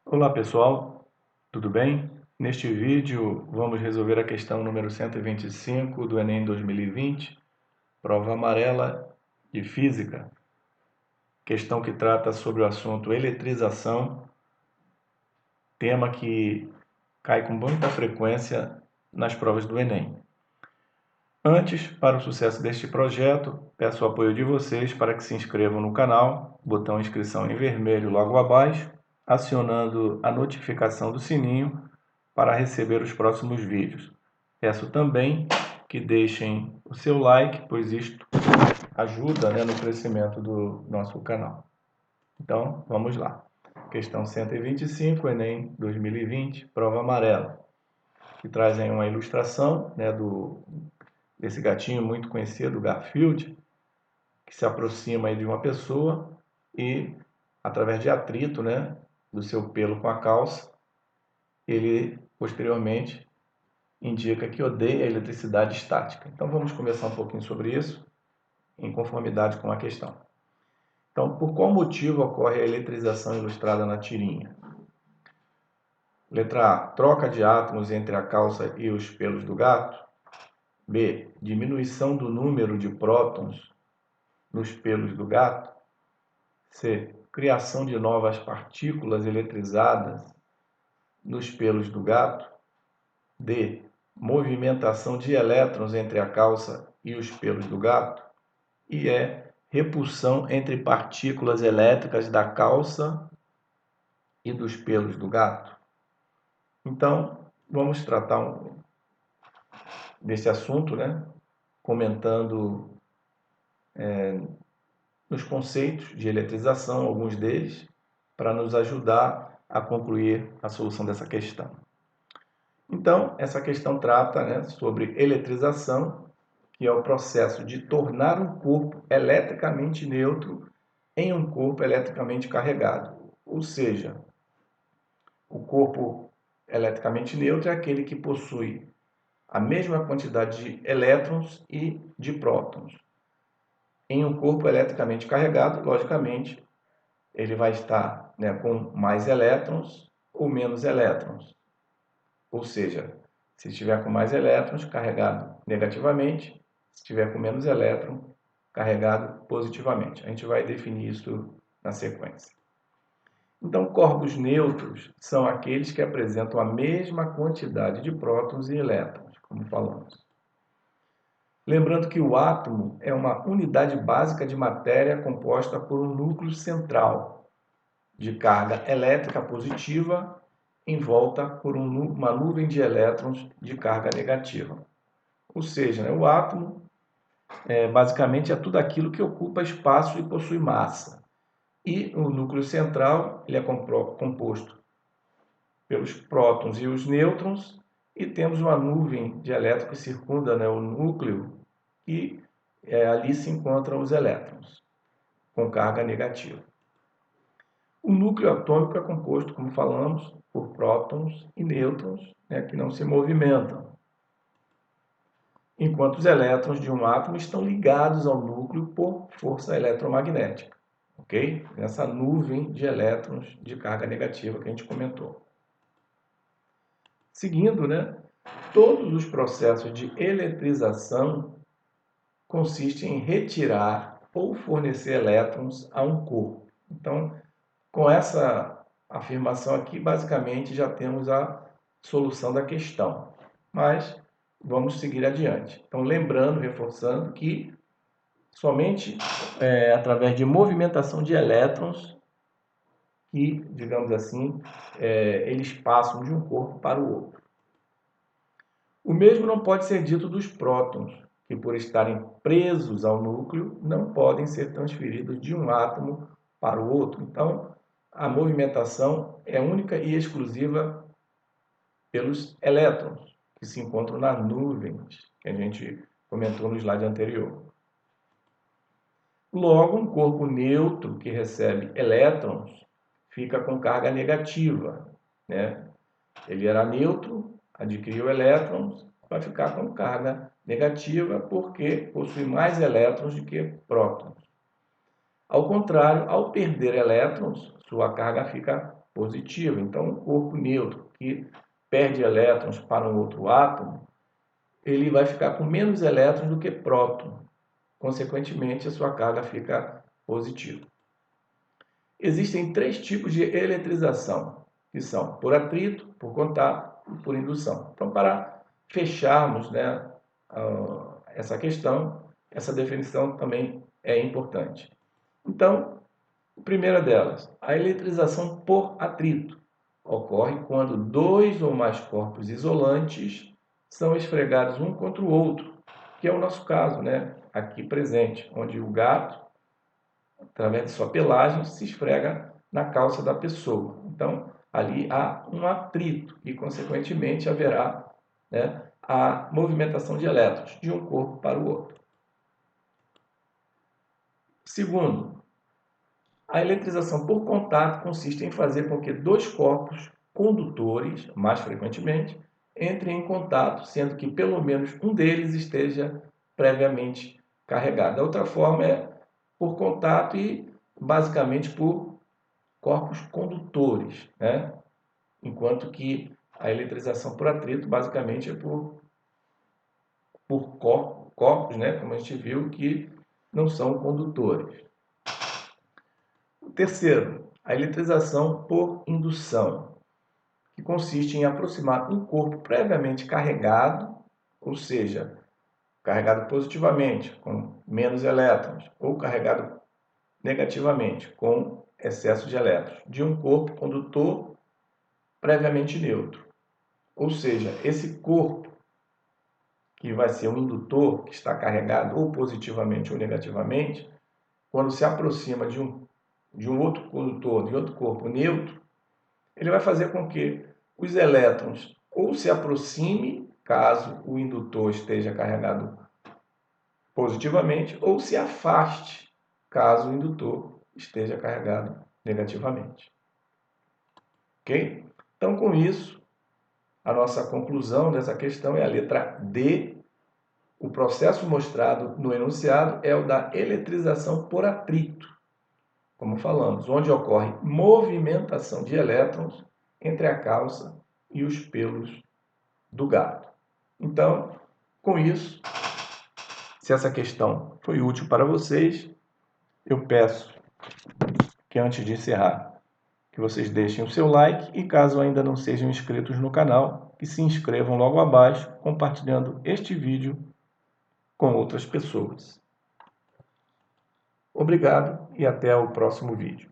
Olá pessoal, tudo bem? Neste vídeo vamos resolver a questão número 125 do Enem 2020, prova amarela de Física, questão que trata sobre o assunto eletrização, tema que cai com muita frequência nas provas do Enem. Antes, para o sucesso deste projeto, peço o apoio de vocês para que se inscrevam no canal, botão inscrição em vermelho logo abaixo, acionando a notificação do sininho para receber os próximos vídeos. Peço também que deixem o seu like, pois isto ajuda, no crescimento do nosso canal. Então, vamos lá. Questão 125, Enem 2020, prova amarela, que traz aí uma ilustração, desse gatinho muito conhecido, Garfield, que se aproxima aí de uma pessoa e, através de atrito, do seu pelo com a calça, ele posteriormente indica que odeia a eletricidade estática. Então vamos conversar um pouquinho sobre isso, em conformidade com a questão. Então, por qual motivo ocorre a eletrização ilustrada na tirinha? Letra A, troca de átomos entre a calça e os pelos do gato. B, diminuição do número de prótons nos pelos do gato. C, criação de novas partículas eletrizadas nos pelos do gato. D, movimentação de elétrons entre a calça e os pelos do gato. E repulsão entre partículas elétricas da calça e dos pelos do gato. Então, vamos tratar desse assunto, comentando os conceitos de eletrização, alguns deles, para nos ajudar a concluir a solução dessa questão. Então, essa questão trata sobre eletrização, que é o processo de tornar um corpo eletricamente neutro em um corpo eletricamente carregado. Ou seja, o corpo eletricamente neutro é aquele que possui a mesma quantidade de elétrons e de prótons. Em um corpo eletricamente carregado, logicamente, ele vai estar com mais elétrons ou menos elétrons. Ou seja, se estiver com mais elétrons, carregado negativamente; se estiver com menos elétrons, carregado positivamente. A gente vai definir isso na sequência. Então, corpos neutros são aqueles que apresentam a mesma quantidade de prótons e elétrons, como falamos. Lembrando que o átomo é uma unidade básica de matéria composta por um núcleo central de carga elétrica positiva em volta por uma nuvem de elétrons de carga negativa. Ou seja, o átomo basicamente é tudo aquilo que ocupa espaço e possui massa. E o núcleo central ele é composto pelos prótons e os nêutrons, e temos uma nuvem de elétrons que circunda o núcleo, e ali se encontram os elétrons com carga negativa. O núcleo atômico é composto, como falamos, por prótons e nêutrons, que não se movimentam, enquanto os elétrons de um átomo estão ligados ao núcleo por força eletromagnética, ok? Essa nuvem de elétrons de carga negativa que a gente comentou. Seguindo, todos os processos de eletrização consistem em retirar ou fornecer elétrons a um corpo. Então, com essa afirmação aqui, basicamente já temos a solução da questão. Mas vamos seguir adiante. Então, lembrando, reforçando que somente através de movimentação de elétrons que, digamos assim, eles passam de um corpo para o outro. O mesmo não pode ser dito dos prótons, que por estarem presos ao núcleo, não podem ser transferidos de um átomo para o outro. Então, a movimentação é única e exclusiva pelos elétrons, que se encontram nas nuvens, que a gente comentou no slide anterior. Logo, um corpo neutro que recebe elétrons fica com carga negativa. Ele era neutro, adquiriu elétrons, vai ficar com carga negativa porque possui mais elétrons do que prótons. Ao contrário, ao perder elétrons, sua carga fica positiva. Então, um corpo neutro que perde elétrons para um outro átomo, ele vai ficar com menos elétrons do que próton. Consequentemente, a sua carga fica positiva. Existem 3 tipos de eletrização, que são por atrito, por contato e por indução. Então, para fecharmos, né, essa questão, essa definição também é importante. Então, a primeira delas, a eletrização por atrito, ocorre quando 2 ou mais corpos isolantes são esfregados um contra o outro, que é o nosso caso, né, aqui presente, onde o gato, através de sua pelagem, se esfrega na calça da pessoa. Então, ali há um atrito e, consequentemente, haverá, né, a movimentação de elétrons de um corpo para o outro. Segundo, a eletrização por contato consiste em fazer com que 2 corpos condutores, mais frequentemente, entrem em contato, sendo que pelo menos um deles esteja previamente carregado. A outra forma é por contato e basicamente por corpos condutores, né? Enquanto que a eletrização por atrito basicamente é por corpos, né? Como a gente viu, que não são condutores. O terceiro, a eletrização por indução, que consiste em aproximar um corpo previamente carregado, ou seja, carregado positivamente, com menos elétrons, ou carregado negativamente, com excesso de elétrons, de um corpo condutor previamente neutro. Ou seja, esse corpo que vai ser um indutor, que está carregado ou positivamente ou negativamente, quando se aproxima de um outro condutor, de outro corpo neutro, ele vai fazer com que os elétrons ou se aproxime, caso o indutor esteja carregado positivamente, ou se afaste, caso o indutor esteja carregado negativamente. Ok? Então, com isso, a nossa conclusão dessa questão é a letra D. O processo mostrado no enunciado é o da eletrização por atrito, como falamos, onde ocorre movimentação de elétrons entre a calça e os pelos do gato. Então, com isso, se essa questão foi útil para vocês, eu peço que antes de encerrar, que vocês deixem o seu like e, caso ainda não sejam inscritos no canal, que se inscrevam logo abaixo, compartilhando este vídeo com outras pessoas. Obrigado e até o próximo vídeo.